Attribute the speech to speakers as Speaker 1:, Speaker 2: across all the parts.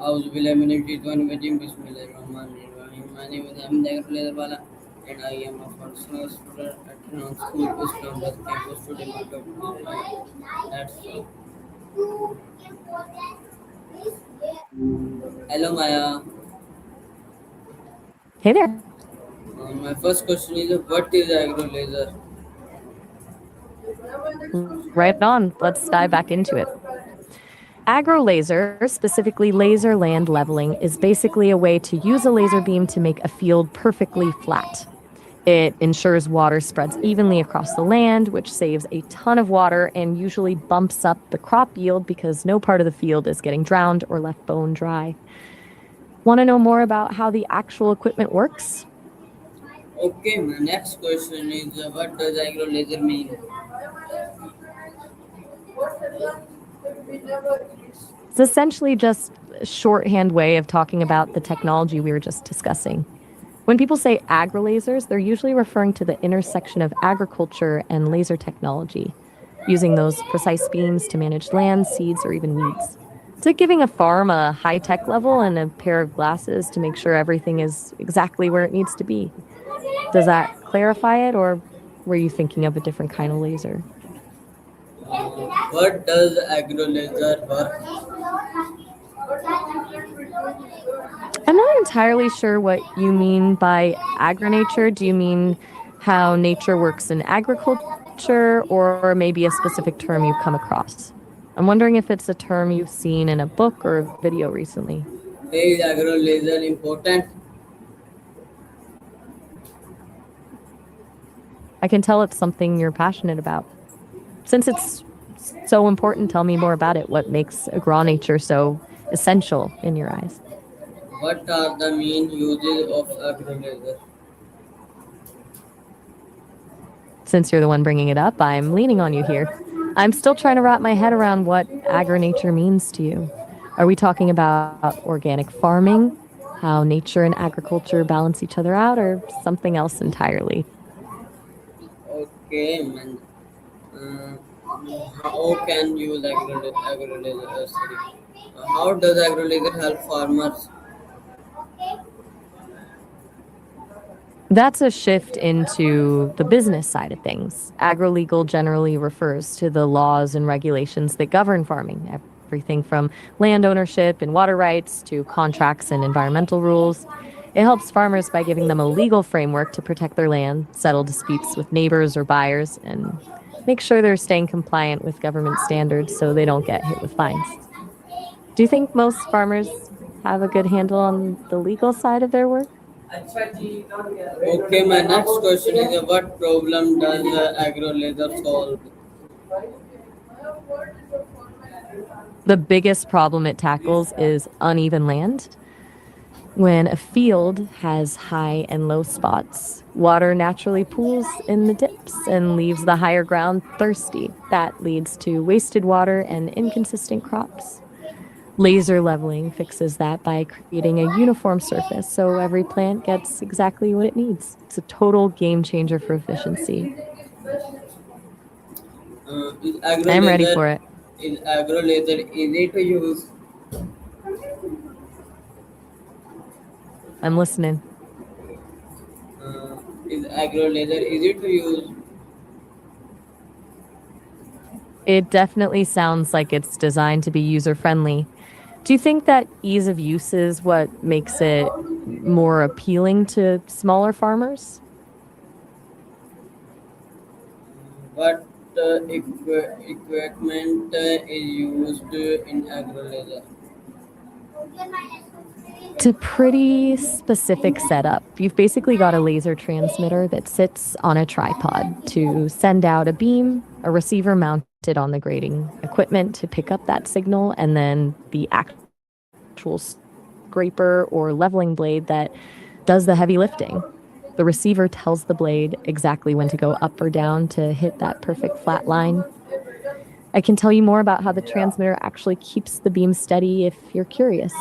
Speaker 1: أعوذ بالله من الشيطان الرجيم بسم الله الرحمن الرحيم. My name is Ahmed Agro Laser and I am a first year student at Renown School, Islamabad campus today. My topic is that's all. Hello Maya.
Speaker 2: Hey there.
Speaker 1: My first question is what is Agro Laser?
Speaker 2: Right on. Let's dive back into it. Agro laser, specifically laser land leveling, is basically a way to use a laser beam to make a field perfectly flat. It ensures water spreads evenly across the land, which saves a ton of water and usually bumps up the crop yield because no part of the field is getting drowned or left bone dry. Want to know more about how the actual equipment works?
Speaker 1: Okay, my next question is what does Agro Laser mean?
Speaker 2: It's essentially just a shorthand way of talking about the technology we were just discussing. When people say agri lasers, they're usually referring to the intersection of agriculture and laser technology, using those precise beams to manage land, seeds, or even weeds. It's like giving a farm a high tech level and a pair of glasses to make sure everything is exactly where it needs to be. Does that clarify it, or were you thinking of a different kind of laser?
Speaker 1: What does Agro Laser work?
Speaker 2: I'm not entirely sure what you mean by agri-nature. Do you mean how nature works in agriculture, or maybe a specific term you've come across? I'm wondering if it's a term you've seen in a book or a video recently.
Speaker 1: Is Agro Laser important?
Speaker 2: I can tell it's something you're passionate about. Since it's so important, tell me more about it. What makes agri-nature so essential in your eyes?
Speaker 1: What are the main uses of Agro Laser?
Speaker 2: Since you're the one bringing it up, I'm leaning on you here. I'm still trying to wrap my head around what agri-nature means to you. Are we talking about organic farming, how nature and agriculture balance each other out, or something else entirely?
Speaker 1: Okay, man. Uh, how can you use Agro Laser? Sorry. How does Agro Laser help farmers?
Speaker 2: That's a shift into the business side of things. Agri-legal generally refers to the laws and regulations that govern farming, everything from land ownership and water rights to contracts and environmental rules. It helps farmers by giving them a legal framework to protect their land, settle disputes with neighbors or buyers, and make sure they're staying compliant with government standards so they don't get hit with fines. Do you think most farmers have a good handle on the legal side of their work?
Speaker 1: Okay, my next question is what problem does Agro Laser solve?
Speaker 2: The biggest problem it tackles is uneven land. When a field has high and low spots, water naturally pools in the dips and leaves the higher ground thirsty. That leads to wasted water and inconsistent crops. Laser leveling fixes that by creating a uniform surface so every plant gets exactly what it needs. It's a total game changer for efficiency.
Speaker 1: Is Agro
Speaker 2: I'm ready
Speaker 1: Laser
Speaker 2: for it.
Speaker 1: is Agro Laser easy to use?
Speaker 2: I'm listening.
Speaker 1: Uh, is Agro Laser easy to use?
Speaker 2: It definitely sounds like it's designed to be user friendly. Do you think that ease of use is what makes it more appealing to smaller farmers?
Speaker 1: What equipment is used in Agro Laser?
Speaker 2: It's a pretty specific setup. You've basically got a laser transmitter that sits on a tripod to send out a beam, a receiver mounted on the grading equipment to pick up that signal, and then the actual scraper or leveling blade that does the heavy lifting. The receiver tells the blade exactly when to go up or down to hit that perfect flat line. I can tell you more about how the transmitter actually keeps the beam steady if you're curious.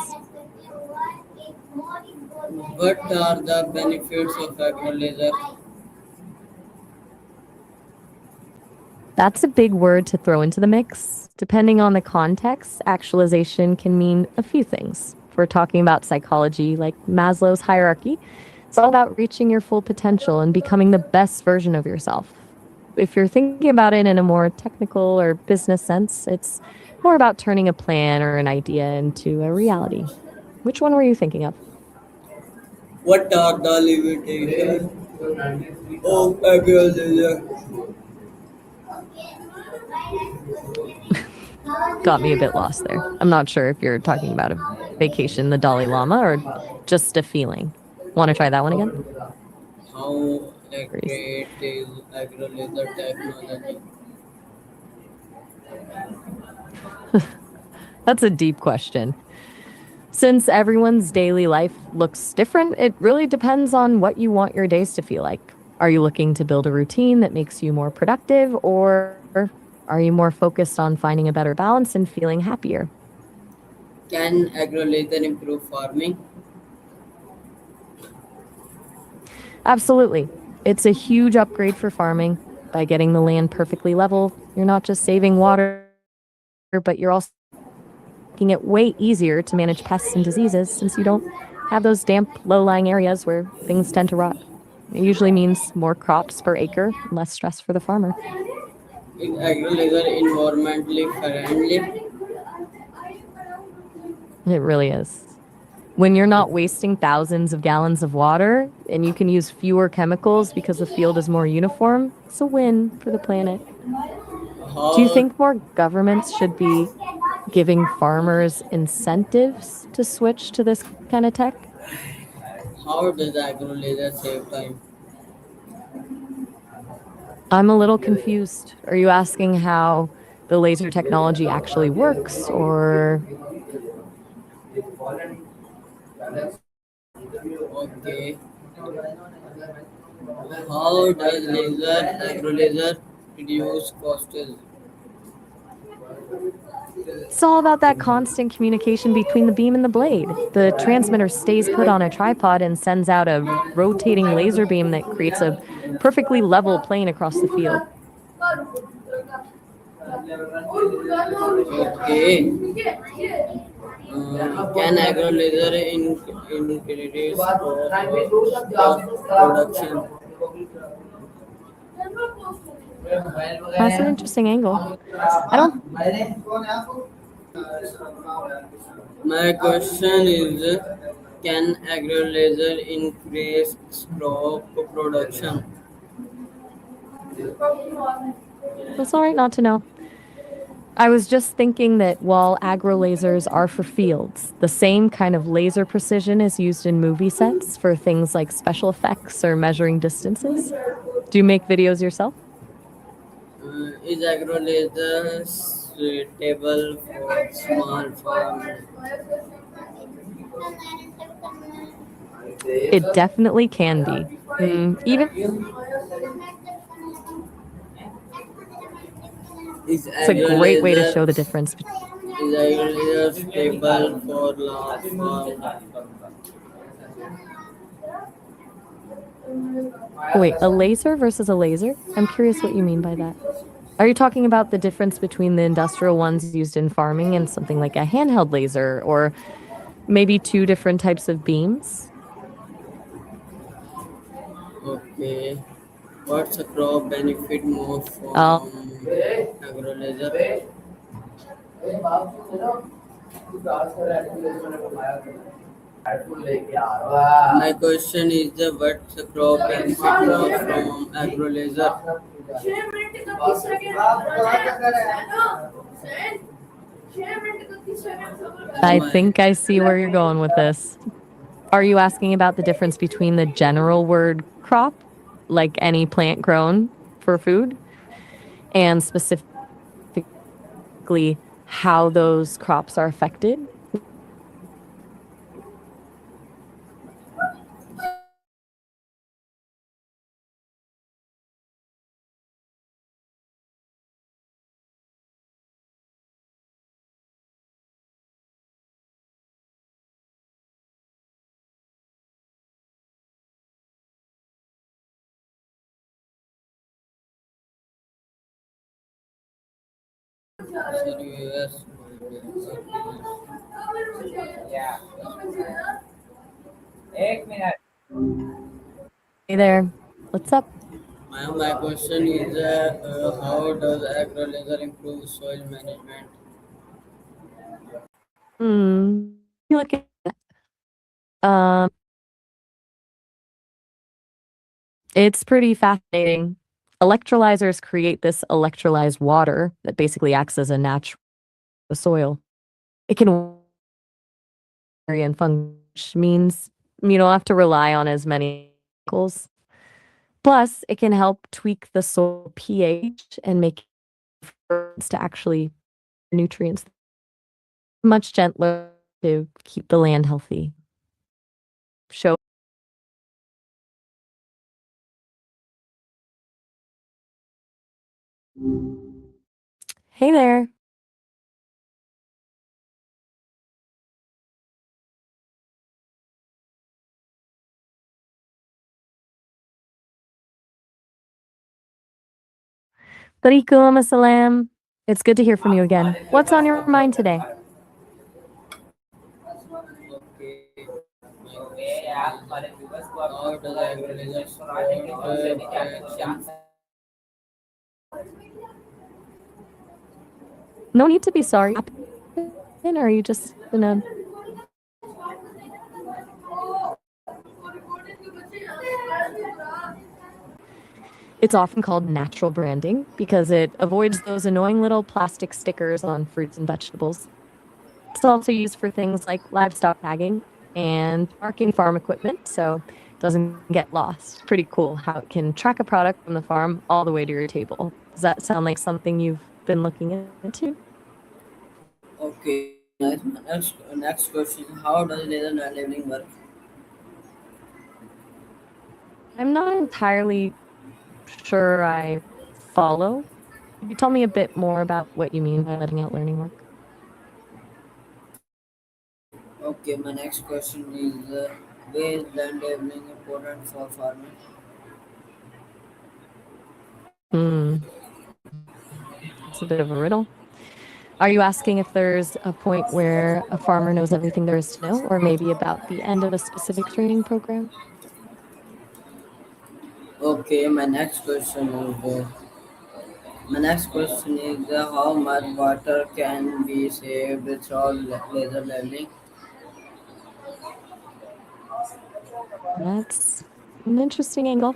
Speaker 1: What are the benefits of Agro Laser?
Speaker 2: That's a big word to throw into the mix. Depending on the context, actualization can mean a few things. If we're talking about psychology, like Maslow's hierarchy, it's all about reaching your full potential and becoming the best version of yourself. If you're thinking about it in a more technical or business sense, it's more about turning a plan or an idea into a reality. Which one were you thinking of?
Speaker 1: What are the limitations of agriculture?
Speaker 2: Got me a bit lost there. I'm not sure if you're talking about a vacation, the Dalai Lama, or just a feeling. Want to try that one again?
Speaker 1: How
Speaker 2: Great.
Speaker 1: accurate is agriculture technology?
Speaker 2: That's a deep question. Since everyone's daily life looks different, it really depends on what you want your days to feel like. Are you looking to build a routine that makes you more productive, or are you more focused on finding a better balance and feeling happier?
Speaker 1: Can agriculture improve farming?
Speaker 2: Absolutely. It's a huge upgrade for farming. By getting the land perfectly level, you're not just saving water, but you're also making it way easier to manage pests and diseases since you don't have those damp, low lying areas where things tend to rot. It usually means more crops per acre, less stress for the farmer.
Speaker 1: Is agriculture environmentally friendly?
Speaker 2: It really is. When you're not wasting thousands of gallons of water and you can use fewer chemicals because the field is more uniform, it's a win for the planet. Do you
Speaker 1: How
Speaker 2: think more governments should be giving farmers incentives to switch to this kind of tech?
Speaker 1: how does agriculture save time?
Speaker 2: I'm a little confused. Are you asking how the laser technology actually works, or
Speaker 1: Okay. How does agriculture reduce costs?
Speaker 2: it's all about that constant communication between the beam and the blade? The transmitter stays put on a tripod and sends out a rotating laser beam that creates a perfectly level plane across the field.
Speaker 1: Okay. Can agriculture increase production?
Speaker 2: That's an interesting angle. I don't
Speaker 1: My question is, can agriculture increase crop production?
Speaker 2: It's all right not to know. I was just thinking that while agro lasers are for fields, the same kind of laser precision is used in movie sets for things like special effects or measuring distances. Do you make videos yourself?
Speaker 1: Is agriculture suitable for small farms?
Speaker 2: It definitely can be. Even
Speaker 1: Is
Speaker 2: it's a great way to show the
Speaker 1: agriculture
Speaker 2: difference.
Speaker 1: is agriculture stable for large farms?
Speaker 2: Oh, wait, a laser versus a laser? I'm curious what you mean by that. Are you talking about the difference between the industrial ones used in farming and something like a handheld laser, or maybe two different types of beams?
Speaker 1: Okay. What's a crop benefit most
Speaker 2: Oh,
Speaker 1: from agriculture? My question is what's the crop benefit most from agriculture?
Speaker 2: I
Speaker 1: My
Speaker 2: think I see where you're going with this. Are you asking about the difference between the general word crop, like any plant grown for food, and specifically how those crops are affected?
Speaker 1: serious
Speaker 2: Hey there. What's up?
Speaker 1: My question is how does Agro Laser improve soil management?
Speaker 2: You look at um it's pretty fascinating. Electrolyzers create this electrolyzed water that basically acts as a natural soil. It can and function, which means you don't have to rely on as many chemicals. Plus, it can help tweak the soil pH and make it to actually nutrients much gentler to keep the land healthy. Show Hey there. Tariqum assalam. It's good to hear from you again. What's on your mind today?
Speaker 1: Okay, my question is how does Agro Laser support action?
Speaker 2: No need to be sorry. Or are you just in a It's often called natural branding because it avoids those annoying little plastic stickers on fruits and vegetables. It's also used for things like livestock tagging and marking farm equipment so it doesn't get lost. Pretty cool how it can track a product from the farm all the way to your table. Does that sound like something you've been looking into?
Speaker 1: Okay, nice. Next question: how does laser labeling work?
Speaker 2: I'm not entirely sure I follow. Could you tell me a bit more about what you mean by letting out learning work?
Speaker 1: Okay, my next question is why is land labeling important for farming?
Speaker 2: Hmm, it's a bit of a riddle. Are you asking if there's a point where a farmer knows everything there is to know, or maybe about the end of a specific training program?
Speaker 1: Okay, my next question is how much water can be saved without laser leveling?
Speaker 2: That's an interesting angle.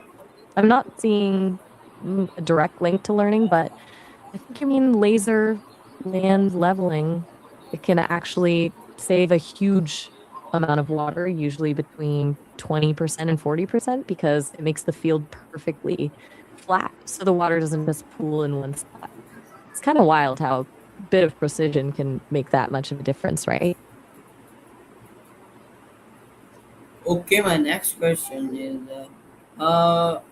Speaker 2: I'm not seeing a direct link to learning, but I think you mean laser land leveling. It can actually save a huge amount of water, usually between 20% and 40%, because it makes the field perfectly flat. So the water doesn't just pool in one spot. It's kind of wild how a bit of precision can make that much of a difference, right?
Speaker 1: Okay, my next question is how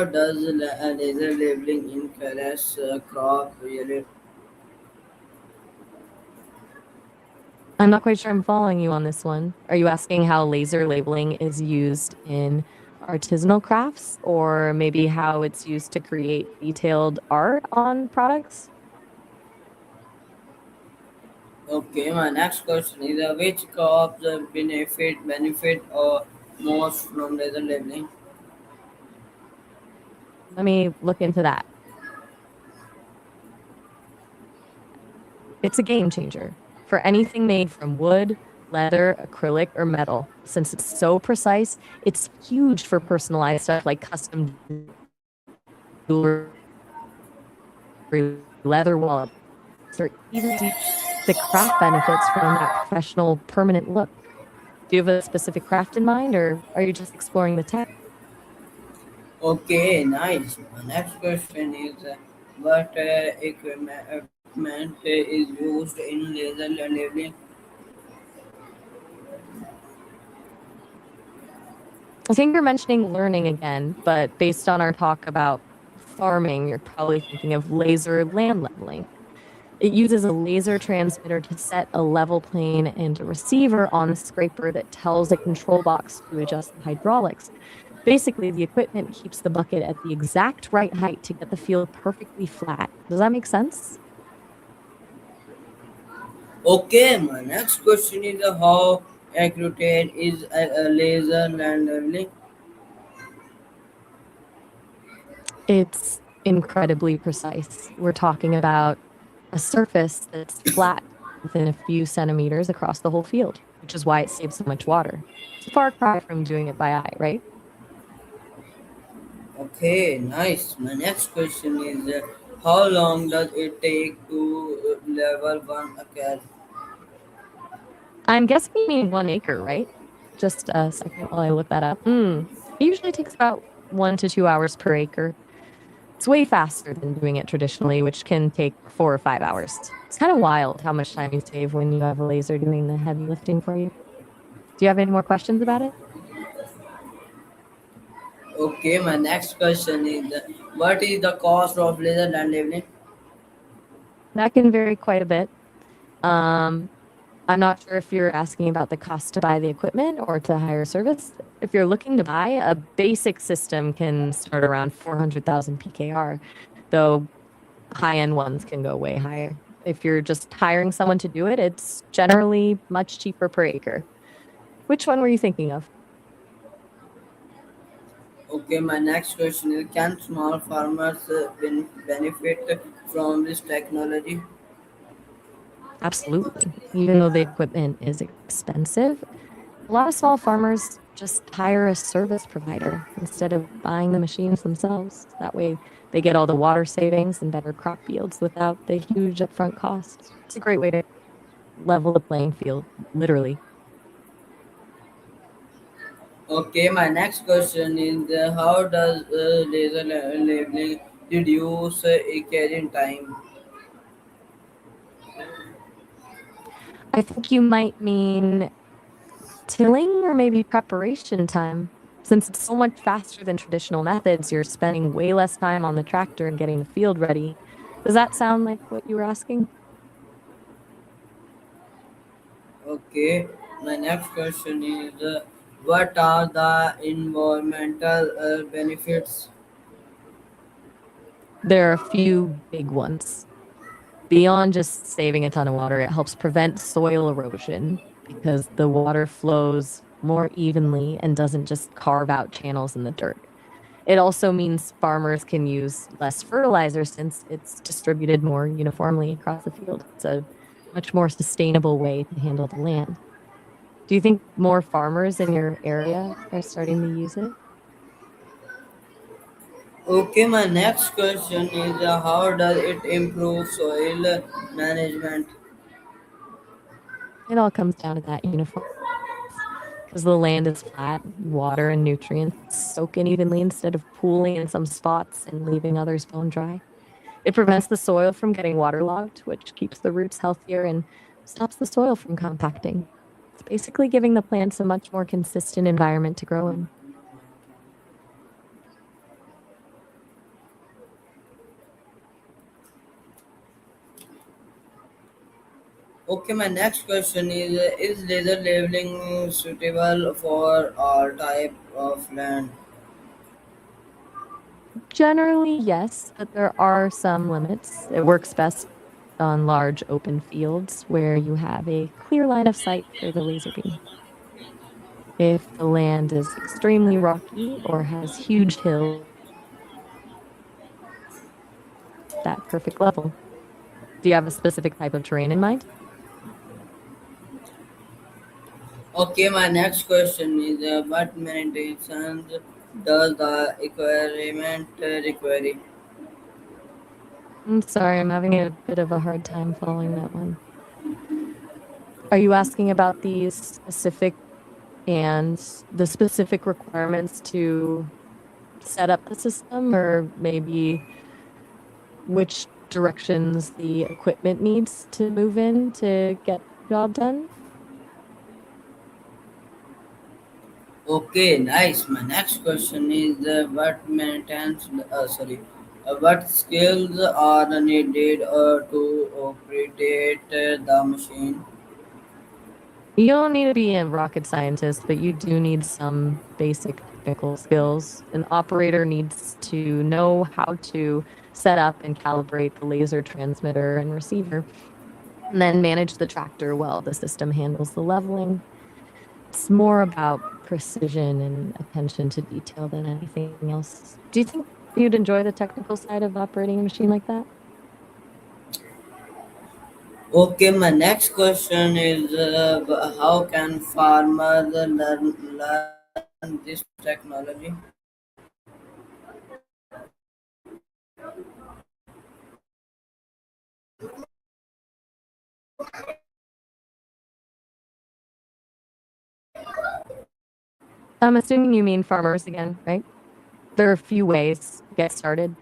Speaker 1: does laser labeling influence crop yield?
Speaker 2: I'm not quite sure I'm following you on this one. Are you asking how laser labeling is used in artisanal crafts, or maybe how it's used to create detailed art on products?
Speaker 1: Okay, my next question is which crops benefit or most from laser labeling?
Speaker 2: Let me look into that. It's a game changer for anything made from wood, leather, acrylic, or metal. Since it's so precise, it's huge for personalized stuff like custom jewelry, leather wallets, or even the craft benefits from that professional permanent look. Do you have a specific craft in mind, or are you just exploring the tech?
Speaker 1: Okay, nice. My next question is what equipment is used in laser labeling?
Speaker 2: I think you're mentioning learning again, but based on our talk about farming, you're probably thinking of laser land leveling. It uses a laser transmitter to set a level plane and a receiver on the scraper that tells a control box to adjust the hydraulics. Basically, the equipment keeps the bucket at the exact right height to get the field perfectly flat. Does that make sense?
Speaker 1: Okay, my next question is how accurate is a laser land leveling?
Speaker 2: It's incredibly precise. We're talking about a surface that's flat within a few centimeters across the whole field, which is why it saves so much water. It's a far cry from doing it by eye, right?
Speaker 1: Okay, nice. My next question is how long does it take to level one acre?
Speaker 2: I'm guessing you mean 1 acre, right? Just a second while I look that up. It usually takes about 1 to 2 hours per acre. It's way faster than doing it traditionally, which can take 4 or 5 hours. It's kind of wild how much time you save when you have a laser doing the heavy lifting for you. Do you have any more questions about it?
Speaker 1: Okay, my next question is what is the cost of laser land leveling?
Speaker 2: That can vary quite a bit. Um, I'm not sure if you're asking about the cost to buy the equipment or to hire service. If you're looking to buy, a basic system can start around 400,000 PKR, though high-end ones can go way higher. If you're just hiring someone to do it, it's generally much cheaper per acre. Which one were you thinking of?
Speaker 1: Okay, my next question is can small farmers benefit from this technology?
Speaker 2: Absolutely. Even though the equipment is expensive, a lot of small farmers just hire a service provider instead of buying the machines themselves. That way, they get all the water savings and better crop yields without the huge upfront costs. It's a great way to level the playing field, literally.
Speaker 1: Okay, my next question is how does laser labeling reduce carrying time?
Speaker 2: I think you might mean tilling or maybe preparation time. Since it's so much faster than traditional methods, you're spending way less time on the tractor and getting the field ready. Does that sound like what you were asking?
Speaker 1: Okay, my next question is what are the environmental benefits?
Speaker 2: There are a few big ones. Beyond just saving a ton of water, it helps prevent soil erosion because the water flows more evenly and doesn't just carve out channels in the dirt. It also means farmers can use less fertilizer since it's distributed more uniformly across the field. It's a much more sustainable way to handle the land. Do you think more farmers in your area are starting to use it?
Speaker 1: Okay, my next question is how does it improve soil management?
Speaker 2: It all comes down to that uniform because the land is flat, water and nutrients soak in evenly instead of pooling in some spots and leaving others bone dry. It prevents the soil from getting waterlogged, which keeps the roots healthier and stops the soil from compacting. It's basically giving the plants a much more consistent environment to grow in.
Speaker 1: Okay, my next question is laser labeling suitable for all type of land?
Speaker 2: Generally, yes, but there are some limits. It works best on large open fields where you have a clear line of sight for the laser beam. If the land is extremely rocky or has huge hills, that perfect level. Do you have a specific type of terrain in mind?
Speaker 1: Okay, my next question is what maintenance does the requirement require?
Speaker 2: I'm sorry, I'm having a bit of a hard time following that one. Are you asking about these specific and the specific requirements to set up the system, or maybe which directions the equipment needs to move in to get the job done?
Speaker 1: Okay, nice. My next question is what maintenance? What skills are needed to operate the machine?
Speaker 2: You don't need to be a rocket scientist, but you do need some basic technical skills. An operator needs to know how to set up and calibrate the laser transmitter and receiver. and then manage the tractor while the system handles the leveling. It's more about precision and attention to detail than anything else. Do you think you'd enjoy the technical side of operating a machine like that?
Speaker 1: Okay, my next question is how can farmers learn this technology?
Speaker 2: I'm assuming you mean farmers again, right? There are a few ways to get started.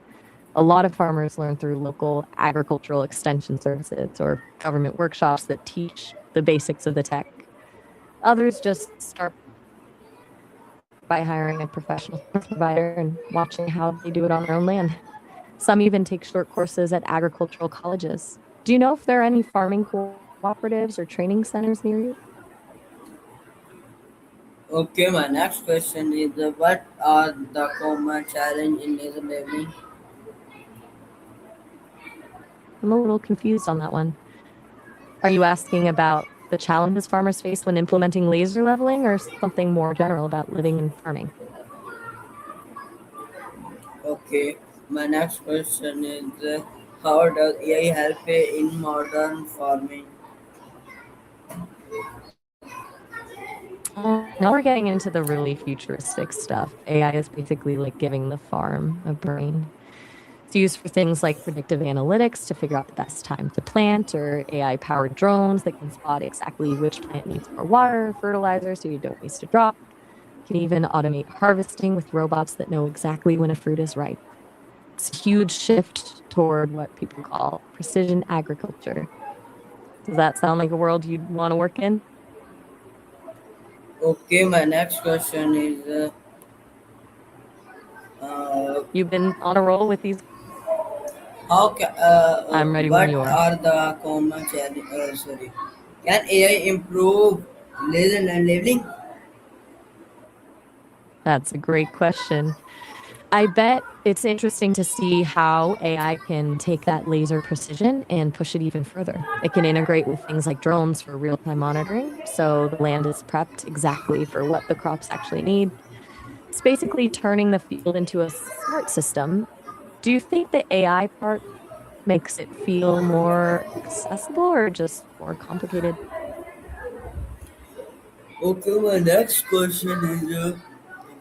Speaker 2: A lot of farmers learn through local agricultural extension services or government workshops that teach the basics of the tech. Others just start by hiring a professional service provider and watching how they do it on their own land. Some even take short courses at agricultural colleges. Do you know if there are any farming cooperatives or training centers near you?
Speaker 1: Okay, my next question is what are the common challenge in laser leveling?
Speaker 2: I'm a little confused on that one. Are you asking about the challenges farmers face when implementing laser leveling or something more general about living and farming?
Speaker 1: Okay, my next question is how does AI help in modern farming?
Speaker 2: Now we're getting into the really futuristic stuff. AI is basically like giving the farm a brain. It's used for things like predictive analytics to figure out the best time to plant, or AI powered drones that can spot exactly which plant needs more water, fertilizer, so you don't waste a drop. You can even automate harvesting with robots that know exactly when a fruit is ripe. It's a huge shift toward what people call precision agriculture. Does that sound like a world you'd want to work in?
Speaker 1: Okay, my next question is uh,
Speaker 2: You've been on a roll with these. I'm ready when
Speaker 1: what
Speaker 2: you are.
Speaker 1: are the common challenge? Sorry, can AI improve laser leveling?
Speaker 2: That's a great question. I bet it's interesting to see how AI can take that laser precision and push it even further. It can integrate with things like drones for real time monitoring, so the land is prepped exactly for what the crops actually need. It's basically turning the field into a smart system. Do you think the AI part makes it feel more accessible or just more complicated?
Speaker 1: Okay, my next question is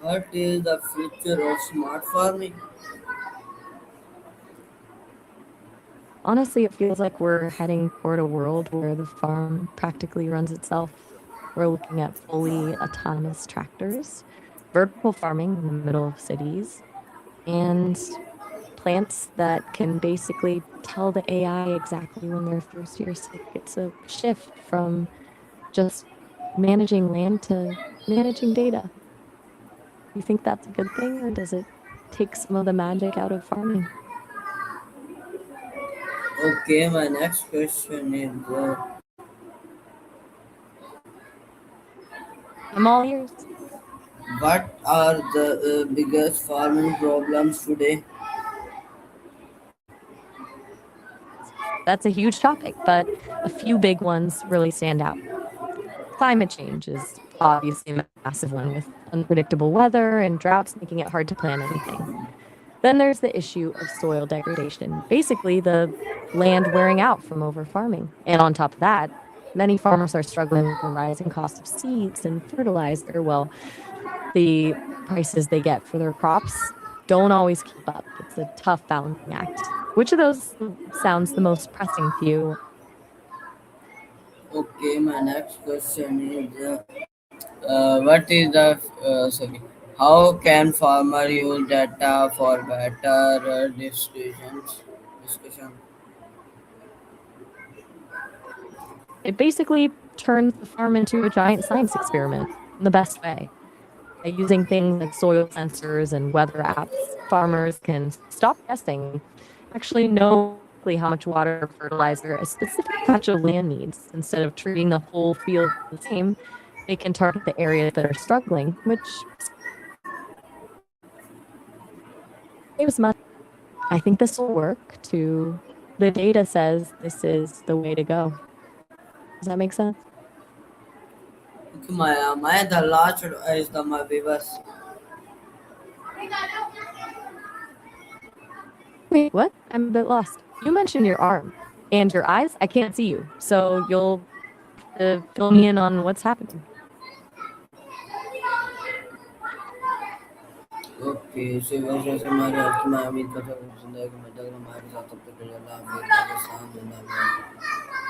Speaker 1: what is the future of smart farming?
Speaker 2: Honestly, it feels like we're heading toward a world where the farm practically runs itself. We're looking at fully autonomous tractors, vertical farming in the middle of cities, and plants that can basically tell the AI exactly when their first year's sick. It's a shift from just managing land to managing data. You think that's a good thing, or does it take some of the magic out of farming?
Speaker 1: Okay, my next question is
Speaker 2: I'm all ears.
Speaker 1: what are the biggest farming problems today?
Speaker 2: That's a huge topic, but a few big ones really stand out. Climate change is obviously a massive one, with unpredictable weather and droughts making it hard to plan anything. Then there's the issue of soil degradation, basically, the land wearing out from over farming. And on top of that, many farmers are struggling with the rising cost of seeds and fertilizer. Well, the prices they get for their crops don't always keep up. It's a tough balancing act. Which of those sounds the most pressing to you?
Speaker 1: Okay, my next question is what is the sorry? How can farmer use data for better discussions? Discussion.
Speaker 2: It basically turns the farm into a giant science experiment in the best way. By using things like soil sensors and weather apps, farmers can stop guessing, actually know exactly how much water or fertilizer a specific patch of land needs. Instead of treating the whole field the same, they can target the areas that are struggling, which saves money. I think this will work. To the data says this is the way to go. Does that make sense?
Speaker 1: Okay, my the last is the my viewers.
Speaker 2: Wait, what? I'm a bit lost. You mentioned your arm and your eyes. I can't see you, so you'll fill me in on what's happening.
Speaker 1: Okay so वैसे ऐसे हमारे आज की मैं उम्मीद करता हूँ जिंदगी में तक हमारे साथ तब तक के लिए अल्लाह हाफ़िज़ पाकिस्तान जिंदाबाद